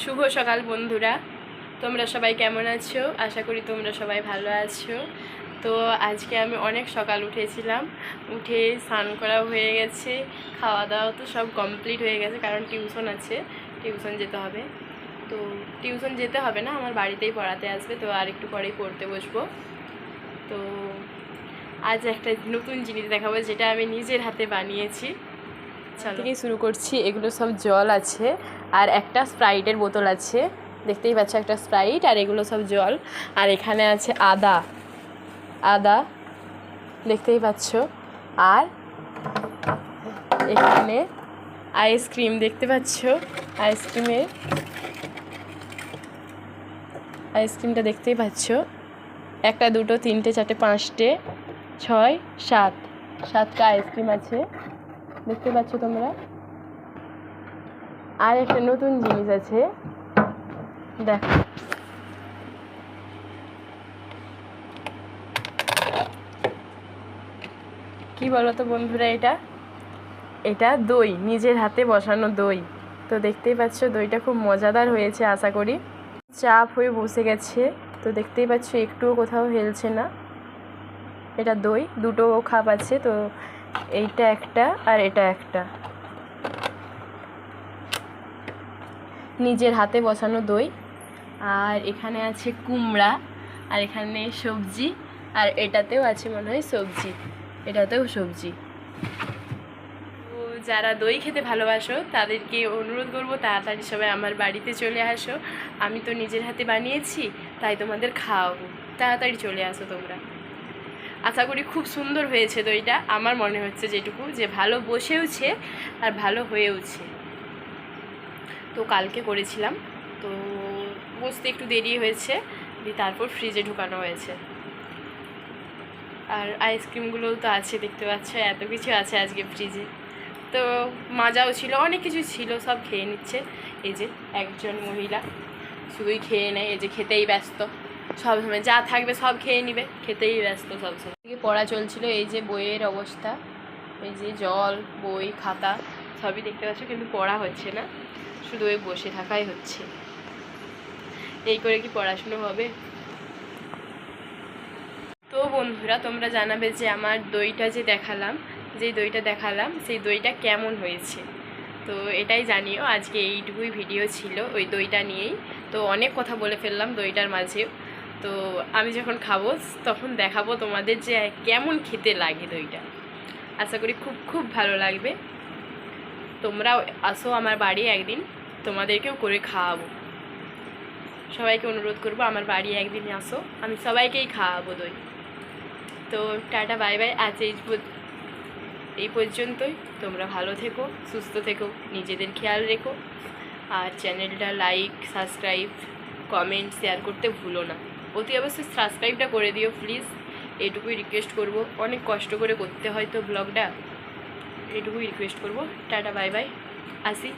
শুভ সকাল বন্ধুরা, তোমরা সবাই কেমন আছো? আশা করি তোমরা সবাই ভালো আছো। তো আজকে আমি অনেক সকাল উঠেছিলাম, উঠে স্নান করা হয়ে গেছে, খাওয়া দাওয়া তো সব কমপ্লিট হয়ে গেছে, কারণ টিউশন আছে, টিউশন যেতে হবে। তো টিউশন যেতে হবে না, আমার বাড়িতেই পড়াতে আসবে, তো আর একটু পরেই পড়তে বসবো। তো আজ একটা নতুন জিনিস দেখাবো, যেটা আমি নিজের হাতে বানিয়েছি। থেকেই শুরু করছি। এগুলো সব জল আছে, আর একটা স্প্রাইটের বোতল আছে, দেখতেই পাচ্ছ একটা স্প্রাইট, আর এগুলো সব জল। আর এখানে আছে আদা, আদা দেখতেই পাচ্ছ। আর এখানে আইসক্রিম দেখতে পাচ্ছ, আইসক্রিমটা দেখতেই পাচ্ছ। একটা, দুটো, তিনটে, চারটে, পাঁচটে, 6, 7, 7টা আইসক্রিম আছে, দেখতে পাচ্ছ তোমরা। আর একটা নতুন জিনিস আছে, দেখো। কি বলো তো বন্ধুরা, এটা দই, নিজের হাতে বসানো দই। তো দেখতেই পাচ্ছ দইটা খুব মজাদার হয়েছে আশা করি। চাপ হয়ে বসে গেছে, তো দেখতেই পাচ্ছ একটুও কোথাও হেলছে না। এটা দই, দুটো কাপ আছে, তো এইটা একটা আর এটা একটা, নিজের হাতে বসানো দই। আর এখানে আছে কুমড়া, আর এখানে সবজি, আর এটাতেও আছে মনে হয় সবজি, এটাতেও সবজি। তো যারা দই খেতে ভালোবাসো তাদেরকে অনুরোধ করবো তাড়াতাড়ি সবাই আমার বাড়িতে চলে আসো। আমি তো নিজের হাতে বানিয়েছি, তাই তোমাদের খাওয়াবো, তাড়াতাড়ি চলে আসো তোমরা। আশা করি খুব সুন্দর হয়েছে দইটা, আমার মনে হচ্ছে যেটুকু, যে ভালো বসেওছে আর ভালো হয়েওছে। তো কালকে করেছিলাম, তো বসতে একটু দেরি হয়েছে, দিয়ে তারপর ফ্রিজে ঢুকানো হয়েছে। আর আইসক্রিমগুলোও তো আছে, দেখতে পাচ্ছ এত কিছু আছে আজকে ফ্রিজে। তো মাজাও ছিল, অনেক কিছু ছিল, সব খেয়ে নিচ্ছে। এই যে একজন মহিলা শুধুই খেয়ে নেয়, এই যে খেতেই ব্যস্ত সবসময়, যা থাকবে সব খেয়ে নিবে, খেতেই ব্যস্ত সবসময়। পড়া চলছিল, এই যে বইয়ের অবস্থা, এই যে জল, বই, খাতা সবই দেখতে পাচ্ছ, কিন্তু পড়া হচ্ছে না, শুধু ওই বসে থাকাই হচ্ছে। এই করে কি পড়াশুনো হবে? তো বন্ধুরা, তোমরা জানাবে যে আমার দইটা যে দেখালাম, যেই দইটা দেখালাম সেই দইটা কেমন হয়েছে। তো এটাই জানিও, আজকে এইটুকুই ভিডিও ছিল ওই দইটা নিয়েই। তো অনেক কথা বলে ফেললাম দইটার মাঝেও। তো আমি যখন খাবো তখন দেখাবো তোমাদের যে কেমন খেতে লাগে দইটা। আশা করি খুব খুব ভালো লাগবে। তোমরাও আসো আমার বাড়ি একদিন, তোমাদেরকেও করে খাওয়াবো। সবাইকে অনুরোধ করবো আমার বাড়ি একদিন আসো, আমি সবাইকেই খাওয়াবো দই। তো টাটা, বাই বাই। আজ এই পর্যন্তই। তোমরা ভালো থেকো, সুস্থ থেকো, নিজেদের খেয়াল রেখো, আর চ্যানেলটা লাইক, সাবস্ক্রাইব, কমেন্ট, শেয়ার করতে ভুলো না। অতি অবশ্যই সাবস্ক্রাইবটা করে দিও প্লিজ, এটুকুই রিকোয়েস্ট করব। অনেক কষ্ট করে করতে হয় তো ব্লগটা, এটুকুই রিকোয়েস্ট করব। টাটা, বাই বাই, আসি।